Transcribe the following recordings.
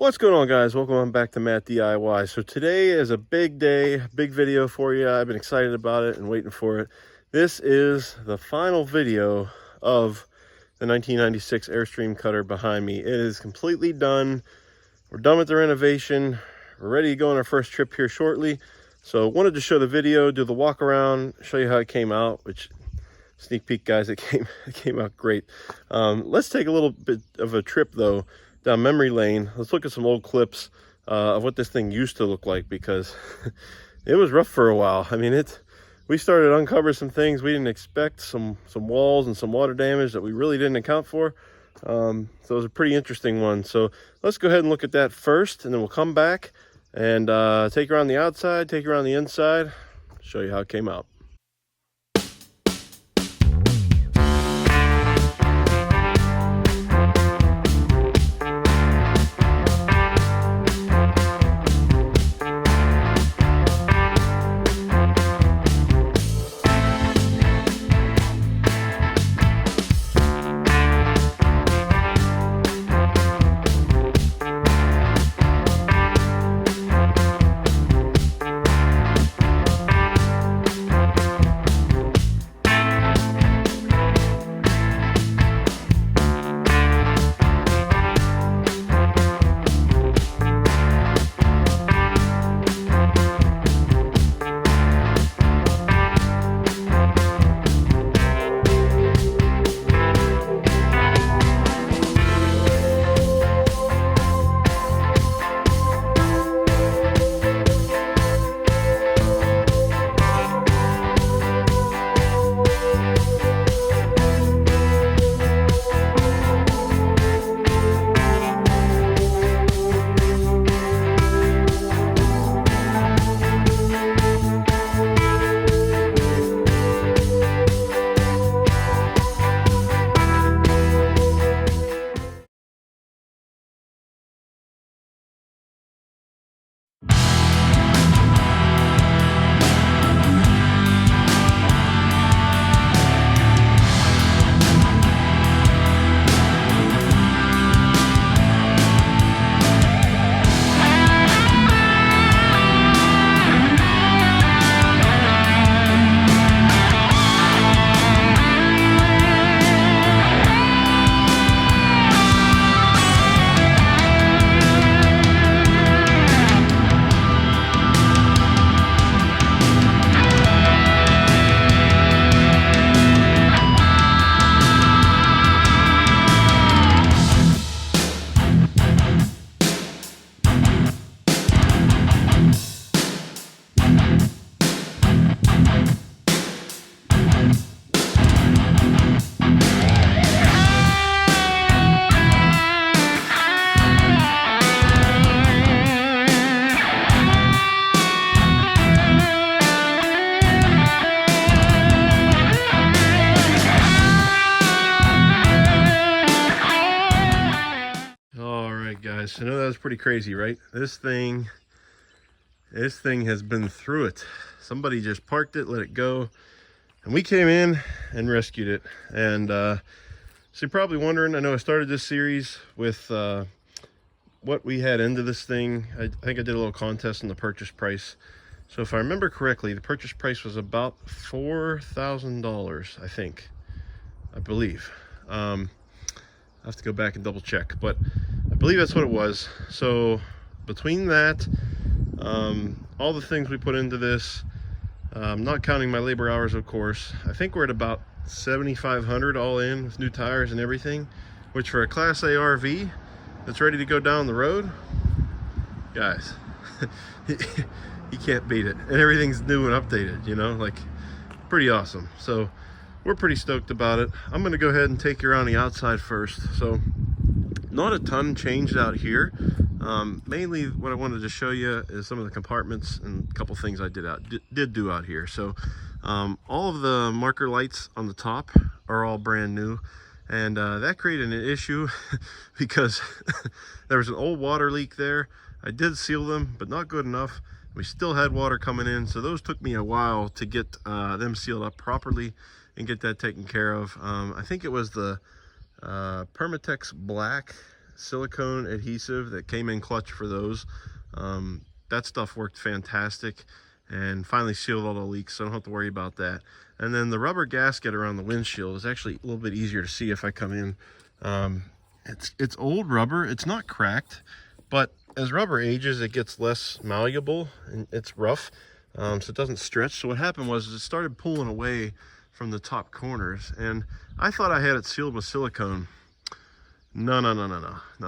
What's going on, guys? Welcome on back to Matt DIY. So today is a big day, big video for you. I've been excited about it and waiting for it. This is the final video of the 1996 AirStream cutter behind me. It is completely done. We're done with the renovation. We're ready to go on our first trip here shortly. So wanted to show the video, do the walk around, show you how it came out, which sneak peek, guys, it came out great. Let's take a little bit of a trip though down memory lane. Let's look at some old clips of what this thing used to look like, because it was rough for a while. I mean, we started to uncover some things we didn't expect, some walls and some water damage that we really didn't account for. So it was a pretty interesting one. So let's go ahead and look at that first, and then we'll come back and take you around the outside, take you around the inside, show you how it came out. Guys, I know that was pretty crazy, right? This thing has been through it. Somebody just parked it, let it go, and we came in and rescued it. And so you're probably wondering, I know I started this series with what we had into this thing. I think I did a little contest on the purchase price. So if I remember correctly, the purchase price was about $4,000, I believe. I have to go back and double check, but I believe that's what it was. So between that, all the things we put into this, not counting my labor hours, of course, I think we're at about $7,500 all in with new tires and everything, which for a Class A RV that's ready to go down the road, guys, you can't beat it. And everything's new and updated, you know, like pretty awesome. So we're pretty stoked about it. I'm gonna go ahead and take you around the outside first. So not a ton changed out here. Mainly what I wanted to show you is some of the compartments and a couple things I did do out here. So all of the marker lights on the top are all brand new, and that created an issue because there was an old water leak there. I did seal them, but not good enough. We still had water coming in, so those took me a while to get them sealed up properly and get that taken care of. I think it was the Permatex Black silicone adhesive that came in clutch for those. That stuff worked fantastic and finally sealed all the leaks, so I don't have to worry about that. And then the rubber gasket around the windshield is actually a little bit easier to see if I come in. It's old rubber, it's not cracked, but as rubber ages, it gets less malleable and it's rough, so it doesn't stretch. So what happened was it started pulling away from the top corners, and I thought I had it sealed with silicone. No,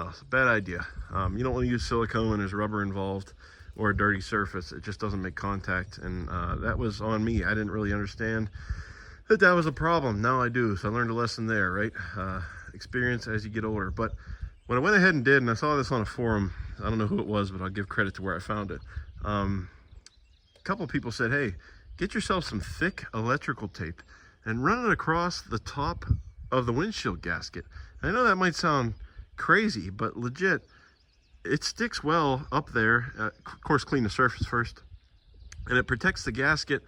it's a bad idea. You don't want to use silicone when there's rubber involved or a dirty surface. It just doesn't make contact, and that was on me. I didn't really understand that was a problem. Now I do, so I learned a lesson there, right? Experience as you get older. But what I went ahead and did, and I saw this on a forum, I don't know who it was, but I'll give credit to where I found it. A couple of people said, hey, get yourself some thick electrical tape and run it across the top of the windshield gasket. I know that might sound crazy, but legit, it sticks well up there. Of course, clean the surface first, and it protects the gasket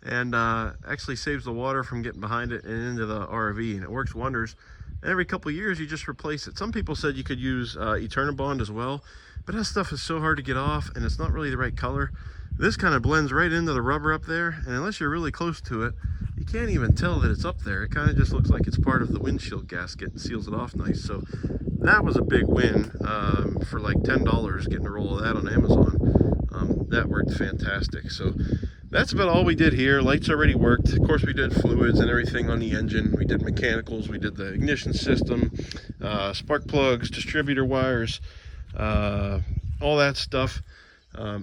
and actually saves the water from getting behind it and into the RV, and it works wonders. And every couple of years, you just replace it. Some people said you could use Eternabond as well, but that stuff is so hard to get off, and it's not really the right color. This kind of blends right into the rubber up there, and unless you're really close to it, you can't even tell that it's up there. It kind of just looks like it's part of the windshield gasket and seals it off nice. So that was a big win for like $10, getting a roll of that on Amazon. That worked fantastic. So that's about all we did here. Lights already worked. Of course, we did fluids and everything on the engine. We did mechanicals. We did the ignition system, spark plugs, distributor wires, all that stuff.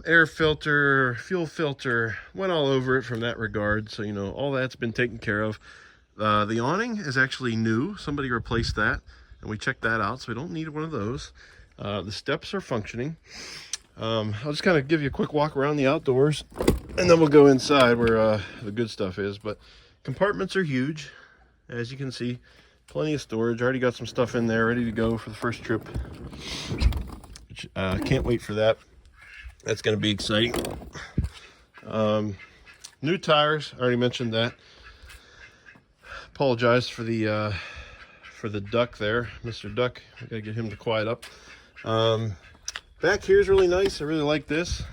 Air filter, fuel filter, went all over it from that regard. So, you know, all that's been taken care of. The awning is actually new. Somebody replaced that, and we checked that out, so we don't need one of those. The steps are functioning. I'll just kind of give you a quick walk around the outdoors, and then we'll go inside where the good stuff is. But compartments are huge, as you can see. Plenty of storage. Already got some stuff in there ready to go for the first trip. Which, can't wait for that. That's going to be exciting. New tires, I already mentioned that. Apologize for the duck there, Mr. Duck. I gotta get him to quiet up. Back here is really nice. I really like this.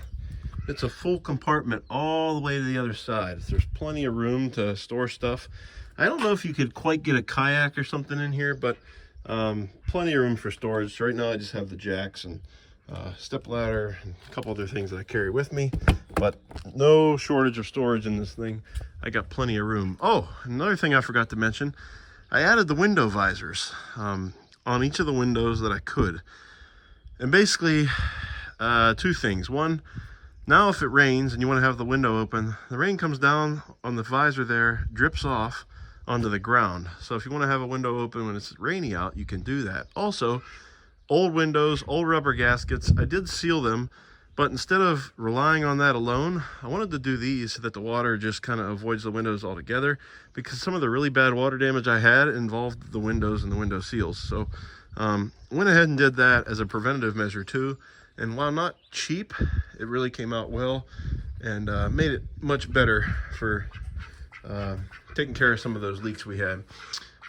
It's a full compartment all the way to the other side. There's plenty of room to store stuff. I don't know if you could quite get a kayak or something in here, but plenty of room for storage. So right now I just have the jacks and step ladder and a couple other things that I carry with me, but no shortage of storage in this thing. I got plenty of room. Oh, another thing I forgot to mention, I added the window visors on each of the windows that I could. And basically, two things. One, now if it rains and you want to have the window open, the rain comes down on the visor there, drips off onto the ground. So if you want to have a window open when it's rainy out, you can do that. Also, old windows, old rubber gaskets, I did seal them, but instead of relying on that alone, I wanted to do these so that the water just kind of avoids the windows altogether, because some of the really bad water damage I had involved the windows and the window seals. So went ahead and did that as a preventative measure too, and while not cheap, it really came out well and made it much better for taking care of some of those leaks we had.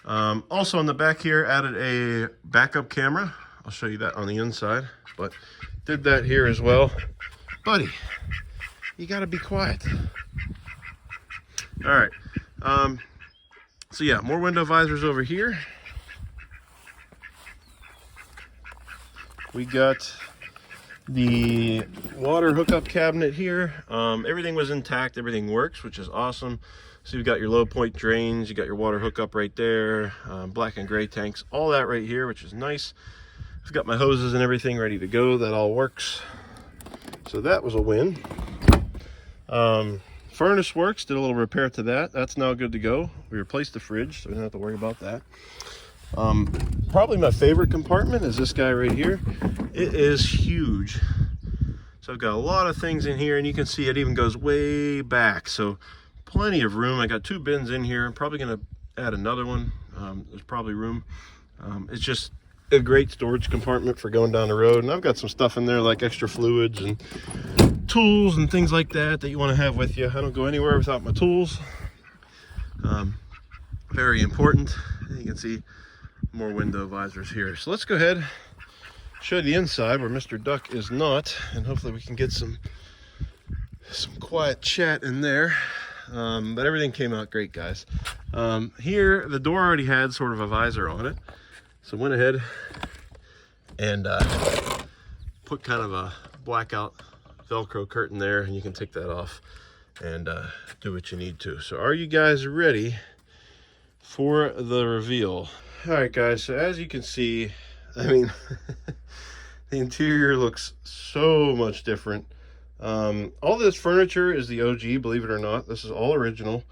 Also on the back here, added a backup camera. I'll show you that on the inside, but did that here as well. Buddy, you gotta be quiet. All right, so yeah, more window visors over here. We got the water hookup cabinet here. Everything was intact, everything works, which is awesome. So you've got your low point drains, you got your water hookup right there, black and gray tanks, all that right here, which is nice. I've got my hoses and everything ready to go. That all works. So that was a win. Furnace works. Did a little repair to that. That's now good to go. We replaced the fridge, so we don't have to worry about that. Probably my favorite compartment is this guy right here. It is huge. So I've got a lot of things in here, and you can see it even goes way back. So plenty of room. I got 2 bins in here. I'm probably going to add another one. There's probably room. It's just a great storage compartment for going down the road, and I've got some stuff in there like extra fluids and tools and things like that you want to have with you. I don't go anywhere without my tools. Very important. You can see more window visors here. So let's go ahead show you the inside where Mr. Duck is not, and hopefully we can get some quiet chat in there. But everything came out great, guys. Here, the door already had sort of a visor on it, so went ahead and put kind of a blackout Velcro curtain there, and you can take that off and do what you need to. So are you guys ready for the reveal? All right, guys, so as you can see, I mean, the interior looks so much different. All this furniture is the OG, believe it or not. This is all original.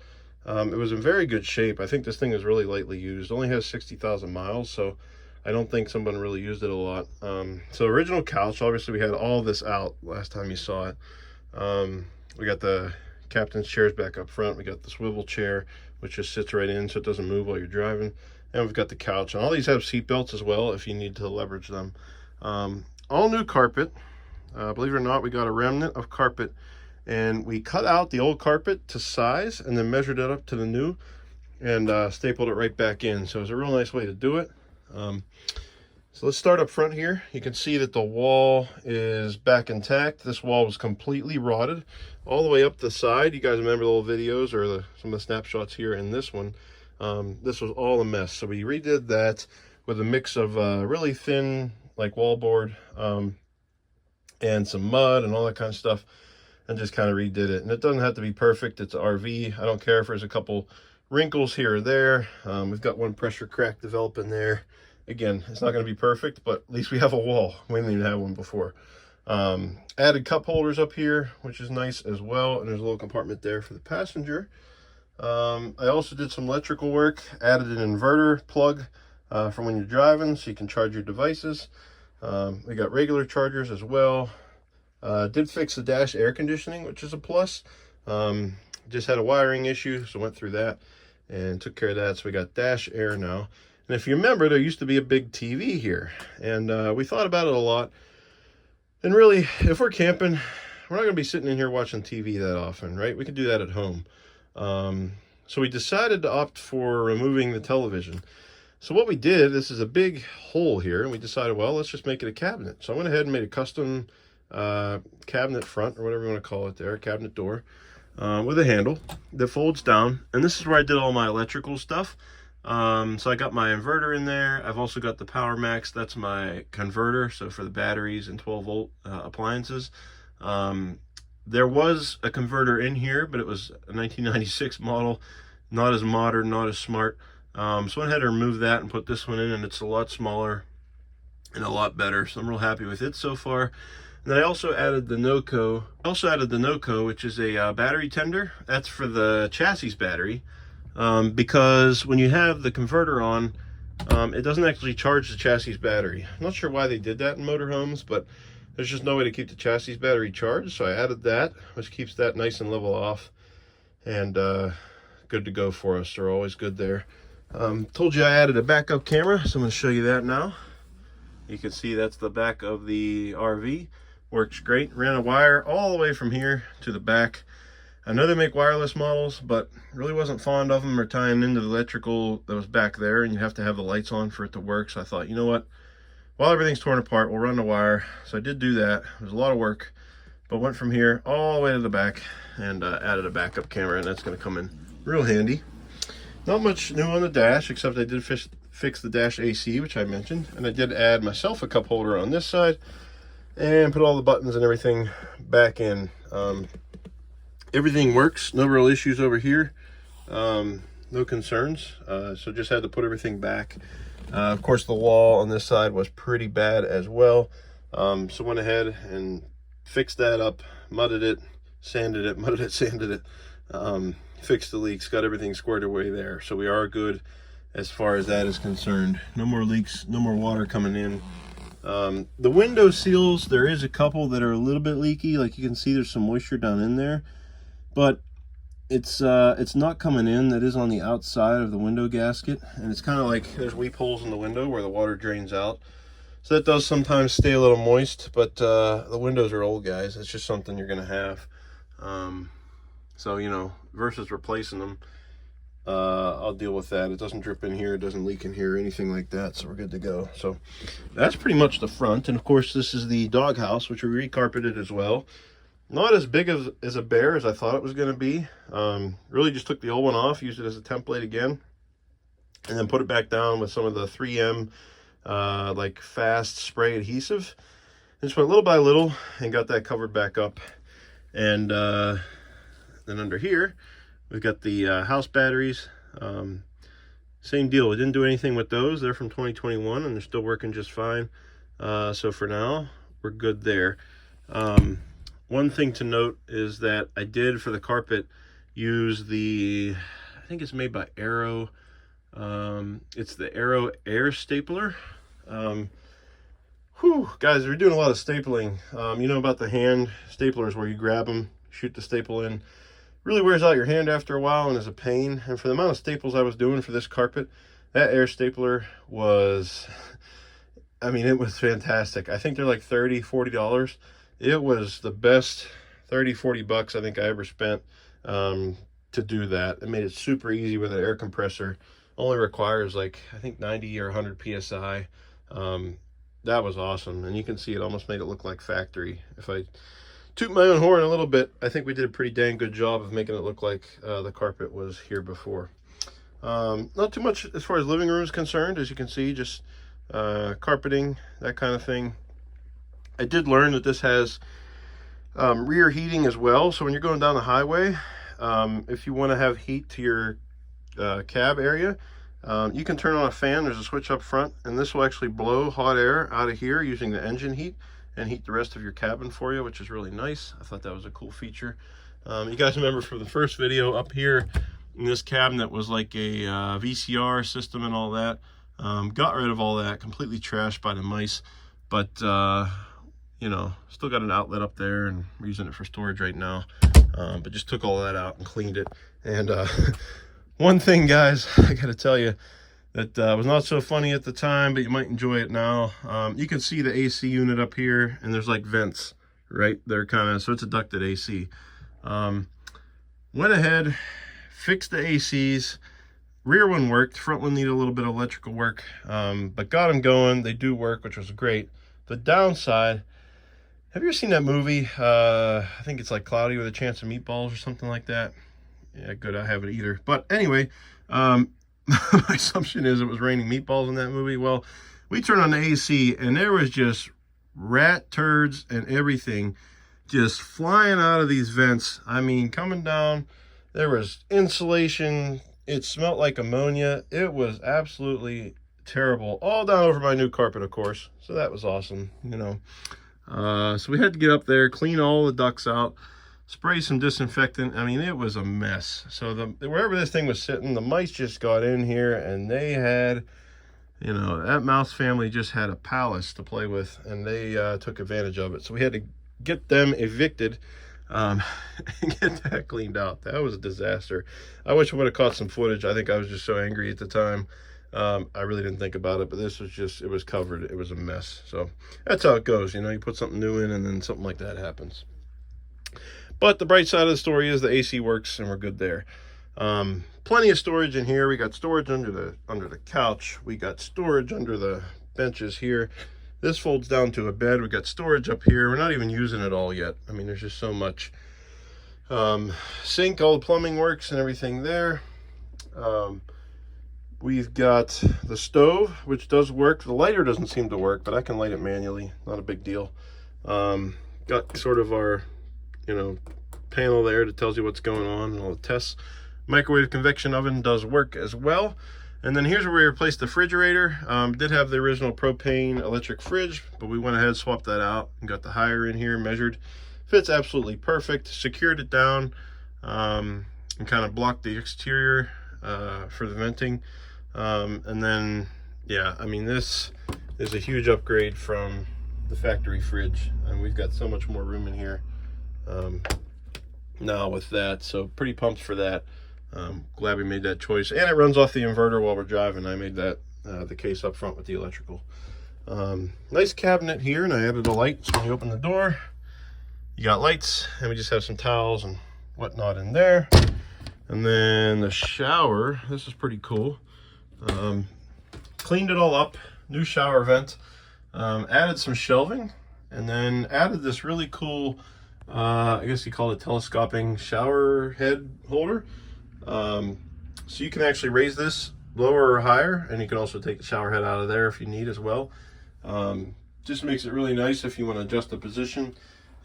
It was in very good shape. I think this thing is really lightly used. It only has 60,000 miles, so I don't think someone really used it a lot. So original couch, obviously we had all this out last time you saw it. We got the captain's chairs back up front. We got the swivel chair, which just sits right in so it doesn't move while you're driving. And we've got the couch. And all these have seat belts as well if you need to leverage them. All new carpet. Believe it or not, we got a remnant of carpet, and we cut out the old carpet to size and then measured it up to the new and stapled it right back in. So it's a real nice way to do it. So let's start up front here. You can see that the wall is back intact. This wall was completely rotted all the way up the side. You guys remember the old videos or some of the snapshots here in this one. This was all a mess. So we redid that with a mix of really thin like wallboard and some mud and all that kind of stuff, and just kind of redid it. And it doesn't have to be perfect. It's an RV. I don't care if there's a couple wrinkles here or there. We've got one pressure crack developing there. Again, it's not going to be perfect, but at least we have a wall. We didn't even have one before. Added cup holders up here, which is nice as well. And there's a little compartment there for the passenger. I also did some electrical work, added an inverter plug for when you're driving so you can charge your devices. We got regular chargers as well. Did fix the dash air conditioning, which is a plus. Just had a wiring issue, so went through that and took care of that. So we got dash air now. And if you remember, there used to be a big TV here, and we thought about it a lot. And really, if we're camping, we're not going to be sitting in here watching TV that often, right? We can do that at home. So we decided to opt for removing the television. So what we did, this is a big hole here, and we decided, well, let's just make it a cabinet. So I went ahead and made a custom cabinet front, or whatever you want to call it there, cabinet door, with a handle that folds down. And this is where I did all my electrical stuff. So I got my inverter in there. I've also got the Power Max. That's my converter, so for the batteries and 12-volt appliances. There was a converter in here, but it was a 1996 model, not as modern, not as smart. So I went ahead and removed that and put this one in, and it's a lot smaller and a lot better. So I'm real happy with it so far. And then I also added the NOCO, which is a battery tender. That's for the chassis battery. Because when you have the converter on, it doesn't actually charge the chassis battery. I'm not sure why they did that in motorhomes, but there's just no way to keep the chassis battery charged. So I added that, which keeps that nice and level off, and good to go for us. They're always good there. Told you I added a backup camera, so I'm going to show you that now. You can see that's the back of the RV. Works great. Ran a wire all the way from here to the back. I know they make wireless models, but really wasn't fond of them or tying into the electrical that was back there, and you have to have the lights on for it to work. So I thought, you know what, while everything's torn apart, we'll run the wire. So I did do that. It was a lot of work, but went from here all the way to the back and added a backup camera, and that's going to come in real handy. Not much new on the dash, except I did fix the dash AC, which I mentioned, and I did add myself a cup holder on this side and put all the buttons and everything back in. Everything works, no real issues over here, no concerns. So just had to put everything back. Of course, the wall on this side was pretty bad as well. So went ahead and fixed that up, mudded it, sanded it, mudded it, sanded it, fixed the leaks, got everything squared away there. So we are good as far as that is concerned. No more leaks, no more water coming in. The window seals, there is a couple that are a little bit leaky. Like you can see, there's some moisture down in there. But it's not coming in. That is on the outside of the window gasket, and it's kind of like there's weep holes in the window where the water drains out. So that does sometimes stay a little moist, but the windows are old, guys. It's just something you're gonna have. So, you know, versus replacing them, I'll deal with that. It doesn't drip in here, it doesn't leak in here, anything like that, so we're good to go. So that's pretty much the front. And of course, this is the doghouse, which we recarpeted as well. Not as big as a bear as I thought it was going to be. Really just took the old one off, used it as a template again, and then put it back down with some of the 3M like fast spray adhesive. And just went little by little and got that covered back up. And then under here, we've got the house batteries. Same deal. We didn't do anything with those. They're from 2021 and they're still working just fine. So for now, we're good there. One thing to note is that I did, for the carpet, use the, I think it's made by Aero. It's the Aero Air Stapler. Guys, we're doing a lot of stapling. You know about the hand staplers where you grab them, shoot the staple in. Really wears out your hand after a while and is a pain. And for the amount of staples I was doing for this carpet, that air stapler was, I mean, it was fantastic. I think they're like $30, $40. It was the best 30, 40 bucks I think I ever spent to do that. It made it super easy with an air compressor. Only requires like, I think 90 or 100 PSI. That was awesome. And you can see it almost made it look like factory. If I toot my own horn a little bit, I think we did a pretty dang good job of making it look like the carpet was here before. Not too much as far as living room is concerned. As you can see, just carpeting, that kind of thing. I did learn that this has rear heating as well. So when you're going down the highway, if you want to have heat to your cab area, you can turn on a fan. There's a switch up front, and this will actually blow hot air out of here using the engine heat and heat the rest of your cabin for you, which is really nice. I thought that was a cool feature. You guys remember from the first video up here in this cabinet was like a VCR system and all that. Got rid of all that, completely trashed by the mice, but you know, still got an outlet up there and we're using it for storage right now. But just took all that out and cleaned it. And one thing, guys, I gotta tell you that was not so funny at the time, but you might enjoy it now. You can see the AC unit up here, and there's like vents right there, kind of, so it's a ducted AC. Went ahead, fixed the ACs. Rear one worked, front one needed a little bit of electrical work, but got them going. They do work, which was great. The downside, have you ever seen that movie? I think it's like Cloudy with a Chance of Meatballs or something like that. Yeah, good, I haven't either. But anyway, my assumption is it was raining meatballs in that movie. Well, we turned on the AC and there was just rat turds and everything just flying out of these vents. I mean, coming down, there was insulation. It smelled like ammonia. It was absolutely terrible. All down over my new carpet, of course. So that was awesome, you know. So we had to get up there, clean all the ducts out, spray some disinfectant. I mean, it was a mess. So wherever this thing was sitting, the mice just got in here and they had, you know, that mouse family just had a palace to play with, and they took advantage of it. So we had to get them evicted and get that cleaned out. That was a disaster. I wish I would have caught some footage. I think I was just so angry at the time. I really didn't think about it, but this was just, it was covered. It was a mess. So that's how it goes. You know, you put something new in and then something like that happens. But the bright side of the story is the AC works and we're good there. Plenty of storage in here. We got storage under the couch. We got storage under the benches here. This folds down to a bed. We got storage up here. We're not even using it all yet. I mean, there's just so much. Sink, all the plumbing works and everything there. We've got the stove, which does work. The lighter doesn't seem to work, but I can light it manually. Not a big deal. Got sort of our, you know, panel there that tells you what's going on and all the tests. Microwave convection oven does work as well. And then here's where we replaced the refrigerator. Did have the original propane electric fridge, but we went ahead, swapped that out, and got the higher in here measured. Fits absolutely perfect. Secured it down and kind of blocked the exterior for the venting. And then, yeah, I mean, this is a huge upgrade from the factory fridge, and we've got so much more room in here now with that. So pretty pumped for that. Glad we made that choice, and it runs off the inverter while we're driving. I made that the case up front with the electrical. Nice cabinet here, and I added a light, so when you open the door you got lights, and we just have some towels and whatnot in there. And then the shower, this is pretty cool. Cleaned it all up, new shower vent, added some shelving, and then added this really cool, I guess you call it telescoping shower head holder. So you can actually raise this lower or higher, and you can also take the shower head out of there if you need as well. Just makes it really nice if you want to adjust the position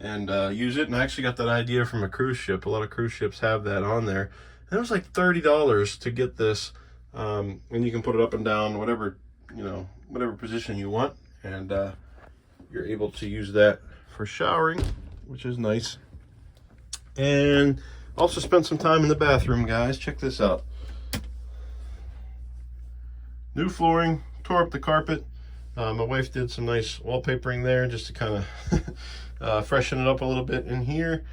and use it. And I actually got that idea from a cruise ship. A lot of cruise ships have that on there. And it was like $30 to get this, and you can put it up and down, whatever, whatever position you want, and you're able to use that for showering, which is nice. And also spent some time in the bathroom, guys. Check this out. New flooring, tore up the carpet. My wife did some nice wallpapering there just to kind of freshen it up a little bit in here.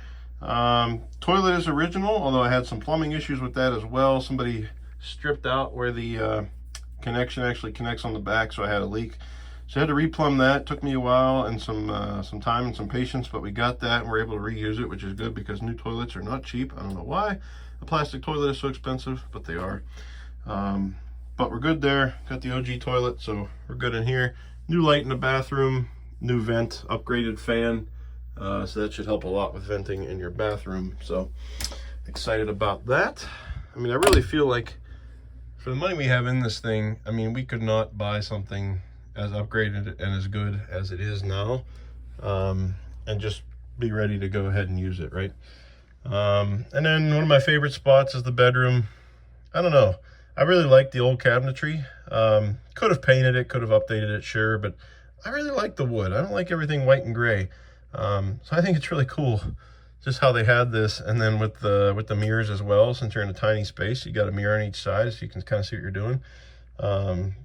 Toilet is original, although I had some plumbing issues with that as well. Somebody stripped out where the connection actually connects on the back, so I had a leak. So I had to replumb that. Took me a while and some time and some patience, but we got that and we're able to reuse it, which is good because new toilets are not cheap. I don't know why a plastic toilet is so expensive, but they are. But we're good there. Got the OG toilet, so we're good in here. New light in the bathroom, new vent, upgraded fan. So that should help a lot with venting in your bathroom. So excited about that. I mean, I really feel like for the money we have in this thing, I mean, we could not buy something as upgraded and as good as it is now, and just be ready to go ahead and use it, right? And then one of my favorite spots is the bedroom. I don't know. I really like the old cabinetry. Could have painted it, could have updated it, sure, but I really like the wood. I don't like everything white and gray. So I think it's really cool just how they had this, and then with the mirrors as well. Since you're in a tiny space, you got a mirror on each side so you can kind of see what you're doing.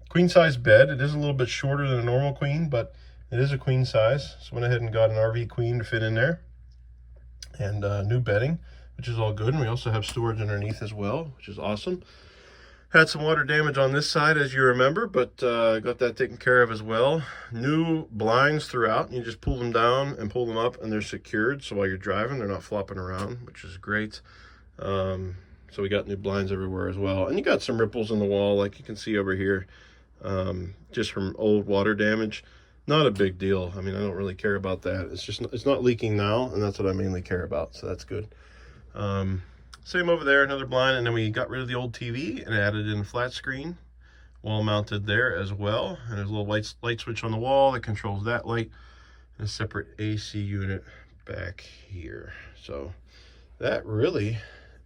Queen size bed. It is a little bit shorter than a normal queen, but it is a queen size. So went ahead and got an RV queen to fit in there, and new bedding, which is all good. And we also have storage underneath as well, which is awesome. Had some water damage on this side, as you remember, but got that taken care of as well. New blinds throughout. You just pull them down and pull them up, and they're secured. So while you're driving, they're not flopping around, which is great. So we got new blinds everywhere as well. And you got some ripples in the wall, like you can see over here, just from old water damage. Not a big deal. I mean, I don't really care about that. It's not leaking now, and that's what I mainly care about. So that's good. Same over there, another blind, and then we got rid of the old TV and added in a flat screen, wall mounted there as well. And there's a little light switch on the wall that controls that light, and a separate AC unit back here. So that really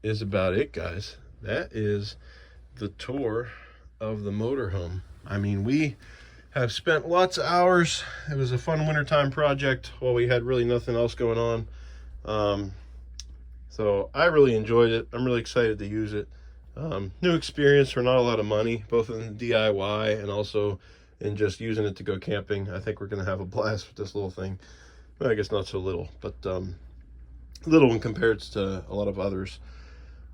is about it, guys. That is the tour of the motorhome. I mean, we have spent lots of hours. It was a fun wintertime project while we had really nothing else going on. So I really enjoyed it. I'm really excited to use it. New experience for not a lot of money, both in DIY and also in just using it to go camping. I think we're going to have a blast with this little thing. Well, I guess not so little, but little one compared to a lot of others.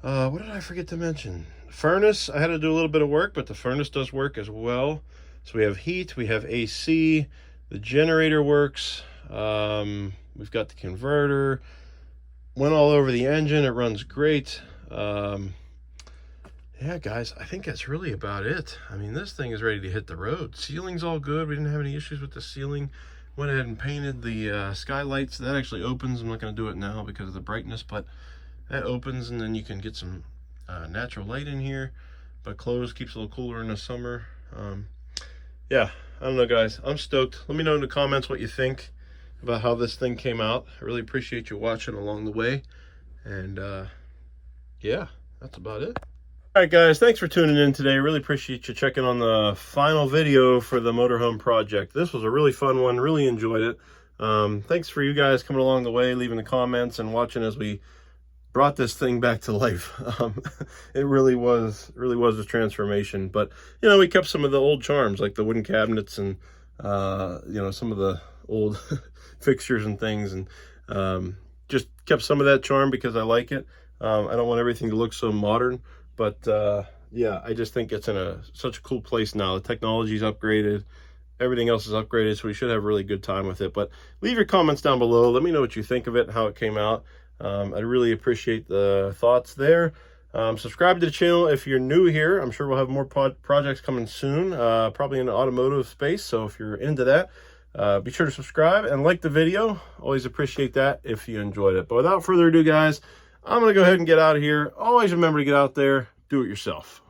What did I forget to mention? Furnace, I had to do a little bit of work, but the furnace does work as well. So we have heat, we have AC, the generator works, we've got the converter. Went all over the engine. It runs great. Yeah, guys, I think that's really about it. I mean, this thing is ready to hit the road. Ceiling's all good. We didn't have any issues with the ceiling. Went ahead and painted the skylights. That actually opens. I'm not going to do it now because of the brightness, but that opens, and then you can get some natural light in here. But closed, keeps it a little cooler in the summer. Yeah, I don't know, guys. I'm stoked. Let me know in the comments what you think about how this thing came out. I really appreciate you watching along the way, and yeah, that's about it. All right, guys, thanks for tuning in today. Really appreciate you checking on the final video for the motorhome project. This was a really fun one. Really enjoyed it. Thanks for you guys coming along the way, leaving the comments and watching as we brought this thing back to life. It really was a transformation. But we kept some of the old charms, like the wooden cabinets and some of the old fixtures and things, and just kept some of that charm because I like it. I don't want everything to look so modern, but yeah, I just think it's in such a cool place now. The technology's upgraded, everything else is upgraded, so we should have a really good time with it. But leave your comments down below. Let me know what you think of it, how it came out. I really appreciate the thoughts there. Subscribe to the channel if you're new here. I'm sure we'll have more projects coming soon, probably in the automotive space. So if you're into that, be sure to subscribe and like the video. Always appreciate that if you enjoyed it. But without further ado, guys, I'm going to go ahead and get out of here. Always remember to get out there, do it yourself.